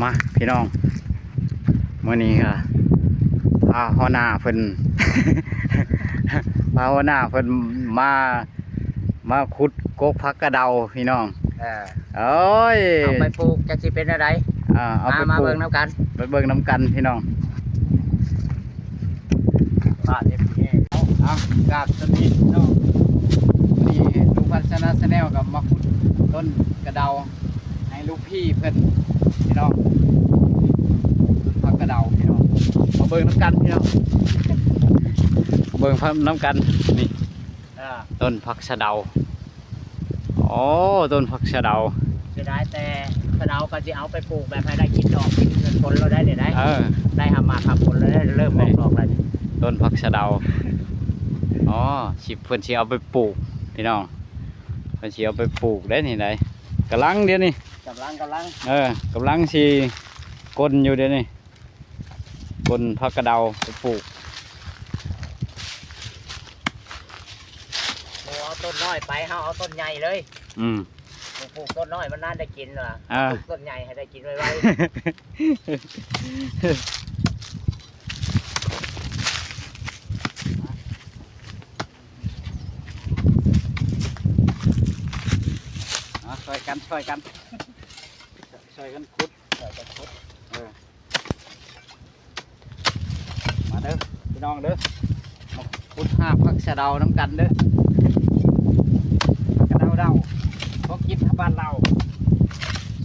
มาพี่น้องมื้อนี้ก็พาหัวหน้าเพิ่น พาหัวหน้าเพิ่นมาขุดกกผักกระเดาพี่น้องโอ้ยเอาไปปลูกจะสิเป็นอะไรเอาไปมาปลู เบิ่ ก งน้ำกันไปเบิ่งน้ำกันพี่น้องบ้านเอฟพีเอากราบสวัสดีพี่น้องนี่ลุงพัฒนาแนลกับมาขุดต้นกระเดาให้ลูกพี่เพิ่นพี่น้องต้นผักกระเดาพี่น้องมาเบิ่งน้ำกันพี่น้องเบิ่งน้ำกันนี่ต้นผักสะเดาโอ้ต้นผักสะเดาจะได้แต่สะเดาก็จะเอาไปปลูกแบบให้ได้กินดอกกินเงินผลเราได้เดี๋ยวได้ได้ทำมาครับผลเราได้เริ่มออกดอกแล้วต้นผักสะเดาอ๋อเพิ่นสิเอาไปปลูกพี่น้องเพิ่นสิเอาไปปลูกได้นี่ไหนกำลังเดี๋ยวนี้กำลังกำลังสิกลอยู่เดี๋ยวนี้กลผักกระเดาไปปลูกเอาต้นน้อยไปเอาต้นใหญ่เลยปลูกต้นน้อยมันน่าได้กินเหรอปลูกต้นใหญ่ให้ได้กินไวช่วยกันขุดมาเด้อพี่น้องเด้อมาขุดห้าผักสะเดาน้ำกันเด้อกระเดาพวกกินบ้านเรา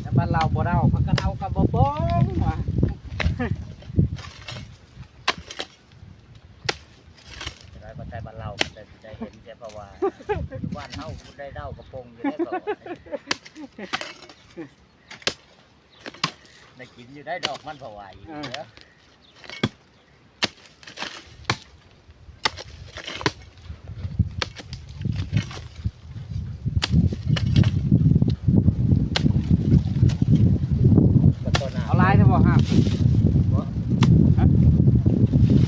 แต่บ้านเราบ่เดาผักกระเดากับบ่ป้องว่ะได้ปัจจัยบ้านเราจะเห็นจะเพราะว่าบ้านเฮาคุณได้เดากระโปรงอยู่ได้ก่อนได้กินอยู่ได้ดอกมันเพราะว่าอยู่เด้อเอาลายได้บ่ฮะ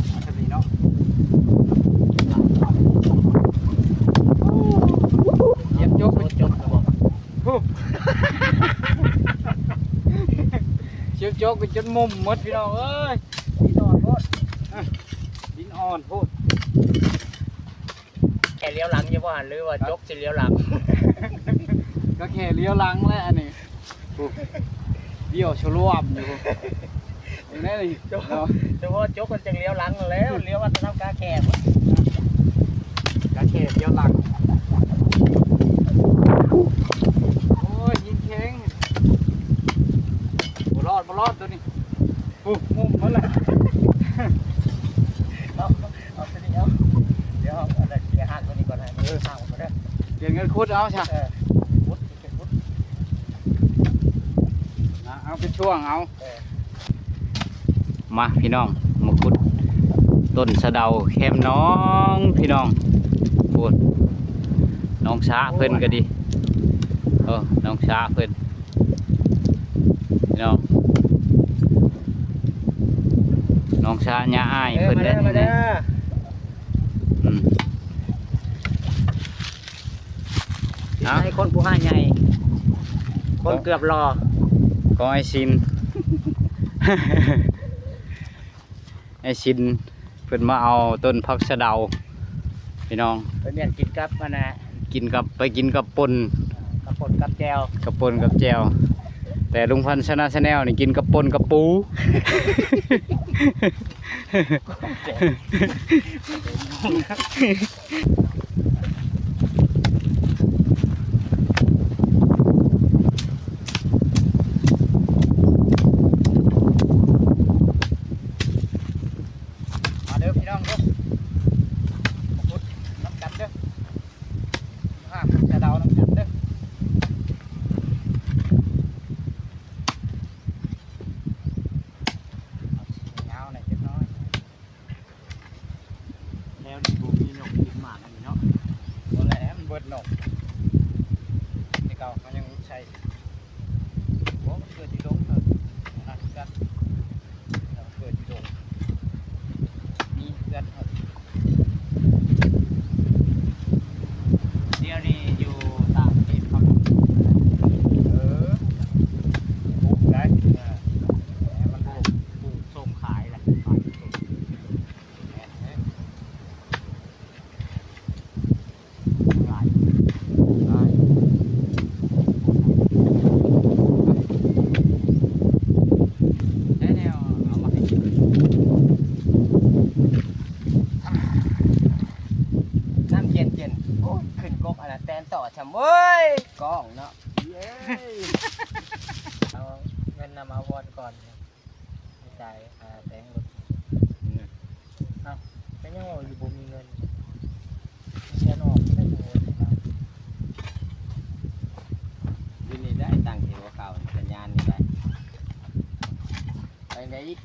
เอาทำนี้เนาะเย็บจกไปจกเลยบ่เชือกจกไปจนมุมหมดพี่น้องเอ้ยดินอ่อนโพดแค่เลี้ยวหลังอยู่บ่หรือว่าจกสิเลี้ยวหลังก็แค่เลี้ยวหลังแล้วอันนี้เดี่ยวชลวมอยู่นี่เลยเฉพาะจกมันจะเลี้ยวหลังแล้วเลี้ยววัฒนธรรมกาแขกเลี้ยวหลังโอ้ยยิงแข็งบ่รอดตัวนี้มุมมันเลยเอาตัวนี้เอาเดี๋ยวอะไรเดี๋ยวหักตัวนี้ก่อนให้มันสร้างมาได้เดี๋ยวเงินคุดเอาใช่คุดเอาเป็นช่วงเอามาพี่น้องมาขุดต้นสะเดาแคมน้องพี่น้องพูดน้องช้าเพิ่นก็ดีน้องช้าเพิ่นพี่น้องน้องช้าหญ้าอ้ายเพิ่นได้ให้คนผู้ให้ใหญ่คนเกือบรอก็ไอซิน ไอซินเพิ่นมาเอาต้นผักสะเดาพี่น้องไปเมียนกินกับมันนะไปกินกับป่นกับแจวแต่ลุงพันธ์ชนะแนลนี่กินกับป่นกับปูเบิดหนกที่เก่ามันยังใช่เพราะมันเกิดที่ลงครับนักกันเกิดที่ลงมีเกิดเดี๋ยวนี้อยู่ต่างประเทศครับปุ๊บได้ เอ้ย เอาเงินนำเอาวอนก่อนไม่จ่ายแต่งรถเอาไม่ยังว่าอยู่บ่มีเงินเสียนอกไม่ได้โอนนะครับ วินี่ได้ตั้งที่ว่าเขาสัญญาณนี่ได้ไปไหนอีก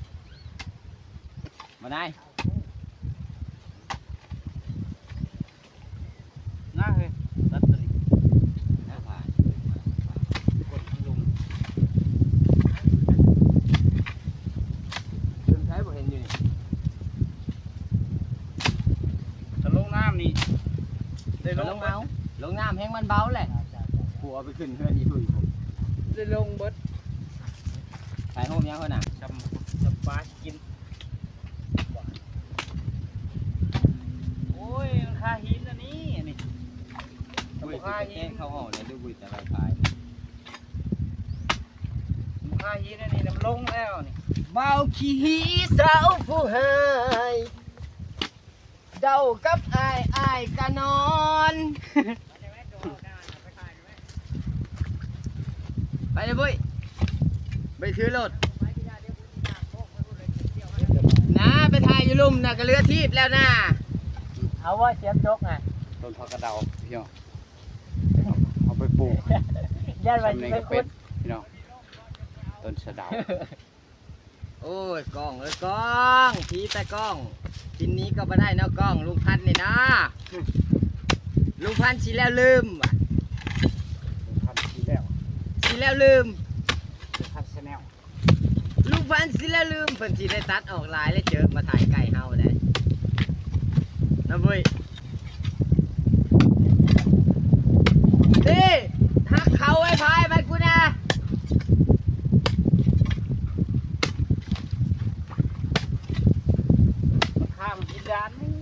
มาได้ น่าเฮ้ยตัดตัวนี้ นะผ่าน กดลุง เรื่องใช้บ่เห็นอยู่นี่ จะลงน้ำนี่ได้ล ล ง งเอาลงน้ำแห้งมันเบาแหละผัวไปขึ้นเพื่อนอีพุ่ยผม ได้ลงเบิด ใส่โฮมยังคนน่ะ จะฟ้ากิน โอ้ยมันคาหินอันนี้นี่ บุยที่แจ้งเข้าห้องเลยดูบุยแต่ไวไฟ มันคาหินอันนี้มันลงแล้วนี่ เบาขี้หีสาวผู้หายเดากับอายกันนอนไปเลยบุยไปถือรถนะไปถ่ายอยู่ลุ่มนะก็เรือทีบแล้วนะ เอาว่าเสียบจกไง ต้นผักกระเดาพี่น้องเอาไปปลูก ย่านวัน ทำใน นี้ ก ไป ระ คุ เป็ ด ดพี่น้องต้นสะเดา โอ้ยกล้องเลยกล้องทีแต่กล้องทีนี้ก็มาได้เนาะกล้องลุงพันธุ์นี่นะลุงพันธุ์ชีแล้วลืมว่ะ ทำทีแล้ว ชีแล้วลืม ทำชาแนล ลุงพันธุ์ชีแล้วลืมเพิ่นชีได้ตัดออกหลายแล้วเจอมาถ่ายไก่เฮาได้นะบุ้ยนี่หักเขาไว้พายไปกูนะ มันข้ามหินดานนี่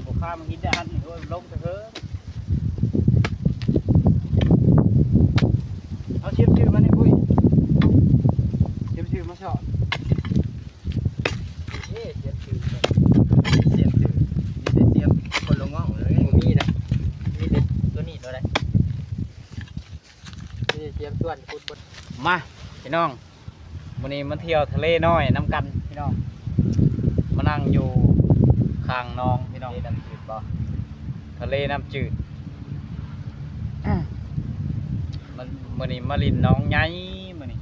โอ้ข้ามหินดานนี่โอ้ยลงไปเถอะเอาเชื่อมชื่อมานี่ปุ้ยเชื่อมชื่อมาสอบ นี่เสียบชื่อ เสียมถือมีแต่เสียมคนลงง่องเลย มีนะมีเด็ดตัวนี้ตัวใดนี่เสียบส่วนคุดบด มาพี่น้องวันนี้มาเที่ยวทะเลน้อยน้ำกันพี่น้องมานั่งอยู่ข้างน้องพี่น้อง นี่ดำจืดบ่ ทะเลน้ำจืดมันมื้อนี้มาลินน้องใหญ่มื้อนี้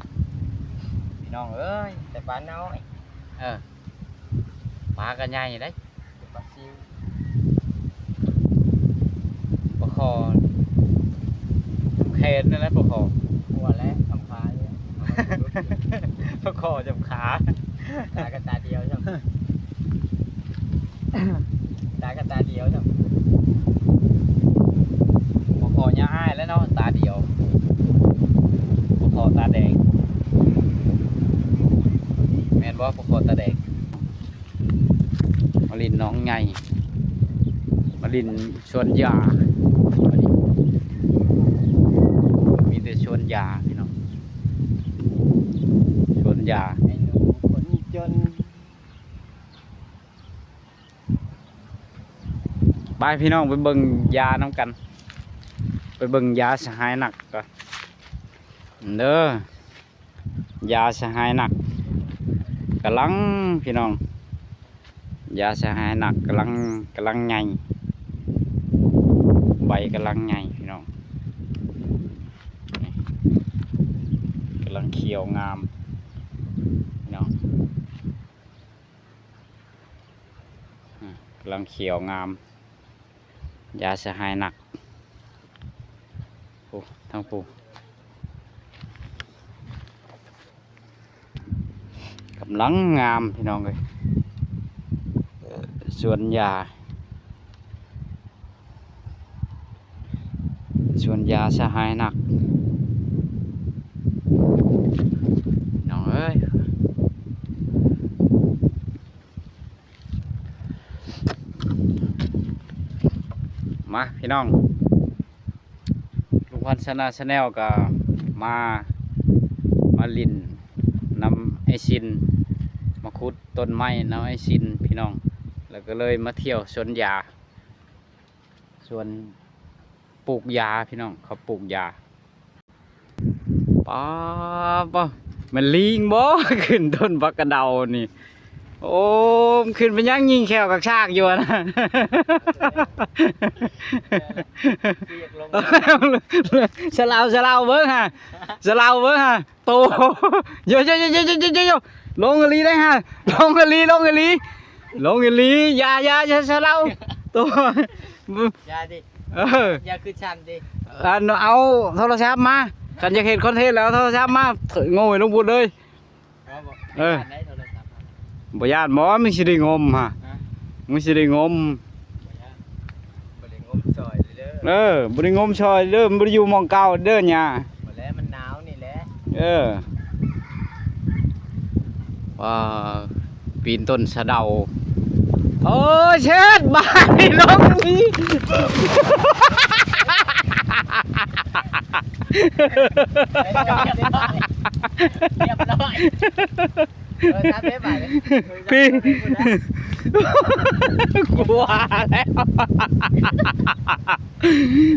พี่น้องเอ้ย แต่ปลาน้อย เออปลาก็ใหญ่ได้ ปลาซิว ปลาคอแคนนั่นแหละปลาคอ หัวและสำพาเนี่ย ปลาคอจำขา ตากระตาเดียวใช่ไหมตากระตาเดียวใช่ไหม ปลาคอหญ้าอ้ายแล้วเนาะตาเดียวปลาคอตาแดงแม่นบ่ปลาคอตาแดงมาลินน้องใหญ่มาลินชวนยามีแต่ชวนยาพี่น้องชวนยา ไอ้หนูคนจน ไปพี่น้องไปเบิ่งยาน้ำกัน ไปเบิ่งยาสหายหนักก่อนเด้อยาสหายหนักกำลังพี่น้องยาสหายหนักกำลังใหญ่ใบกำลังใหญ่พี่น้องนี่กำลังเขียวงามพี่น้องกำลังเขียวงามยาสหายหนักโอ้ทั้งปูกำลังงามพี่น้องเลยสวนยาสวนยาสหายหนักน้องเอ้ยมาพี่น้องลุงพันธ์ชนะชาแนลก็มาลินนำไอซินมาขุดต้นไม้นำไอซินพี่น้องแล้วก็เลยมาเที่ยวสวนยา ส่วนปลูกยาพี่น้องเขาปลูกยาป้าป้ามันลิงบ่ ขึ้นต้นบักกระเดานี่โอ้ขึ้นไปยังยิงแขวกับชากอยู่นะ สลาวเบิ้งฮะสลาวเบิ้งฮะโตโยลงกะลีได้ฮะลงกะลียาสลาวโต ยาดิ ยาคือชันดิ เอาโทรศัพท์มากันจะเห็นคอนเทนต์แล้วโทรศัพท์มาโง่ลงพูดเลยบ่ญาติหมอมึงสิได้งมฮะมึงสิได้งม บ่ได้งมซอยเด้อ บ่ได้งมชอยเด้อบ่ได้อยู่หม้องเก่าเด้อหญ้า บ่แล้วมันหนาวนี่แหละ ว่าปีนต้นสะเดาโอ้เชิดบ้านนี่ลงนี่ เรียบร้อยทำได้บ่ายเลย ปีน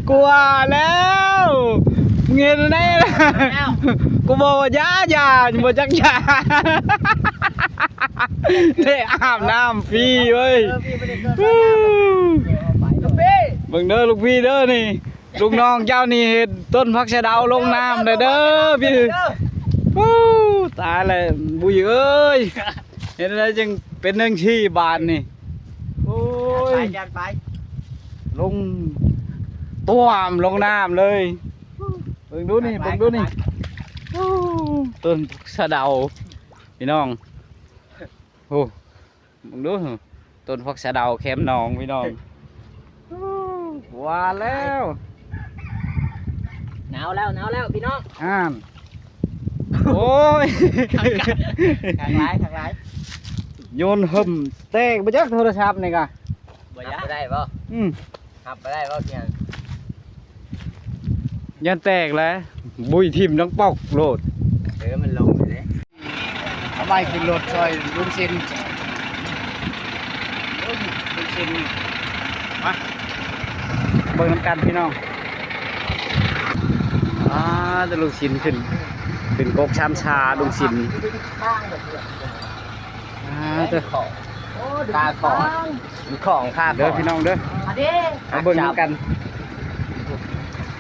กลัวแล้วเงี้ยไหนล่ะกูบอกว่าอย่าบ่จักยาได้อาบน้ำฟรีเว้ยเบิ่งเด้อลูกพี่เด้อนี่ลูกน้องเจ้านี่เห็นต้นผักสะเดาลงน้ำเด้อพี่ตายเลยบุยเอ้ยเห็นอะไรจึงเป็นหนึ่งที่บานนี่โอ้ย ยันไป ลงต้วมลงน้ำเลยเบิ่งดูนี่ต้นสะเดาพี่น้องโอ้เบิ่งดูต้นผักสะเดาแคมหนองพี่น้องว่าแล้ว หนาวแล้วพี่น้อง โอ้ย ข้างร้าย โยนหึมแตกไปจักโทรศัพท์นี่กะ บ่ยับไปได้บ่ขับไปได้บ่เพียง ยันแตกแล้วบุยทิมน้องปอกโลด มันลงไปเลย ทำไมขึ้นรถซอยลุงชินมาเบิ่งน้ำกันพี่น้องจะลุงชินขึ้นกกชามชาลุงชินเด้อ ตาของค่า เด้อพี่น้องเด้อเอาเบิ่งน้ำกัน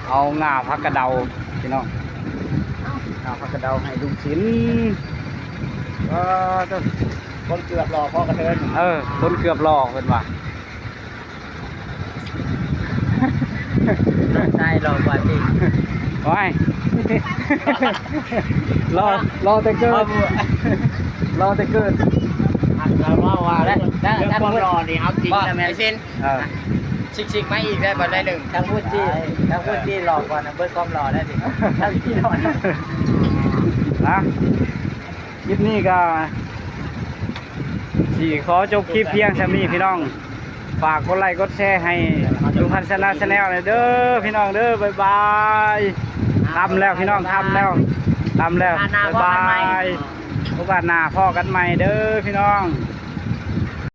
เอาง่าพักกระเดาพี่น้องง่าพักกระเดาให้ลุงชินคนเกือบรอพ่อกระเทิน คนเกือบหลอกเป็นว่ะ ใช่รอกว่าจริง ว้าย รอแต่เกิดเราว่าแล้วถ้าคนรอนี่เอาจริงนะแม่ซินชิกๆมาอีกได้บ่ได้หนึ่งทั้งพูดจี้หลอกกว่านะเบิร์ดความรอได้ดิทั้งที่รอนะคลิปนี้ก็ขอจบคลิปเพียงเท่านี้พี่น้องฝากกดไลค์กดแชร์ให้ลุงพันธ์ชาแนลเลยเด้อพี่น้องเด้อบ๊ายบายทำแล้วพี่น้องทำแล้วบ๊ายบายโอกาสหน้าพ่อกันใหม่เด้อพี่น้อง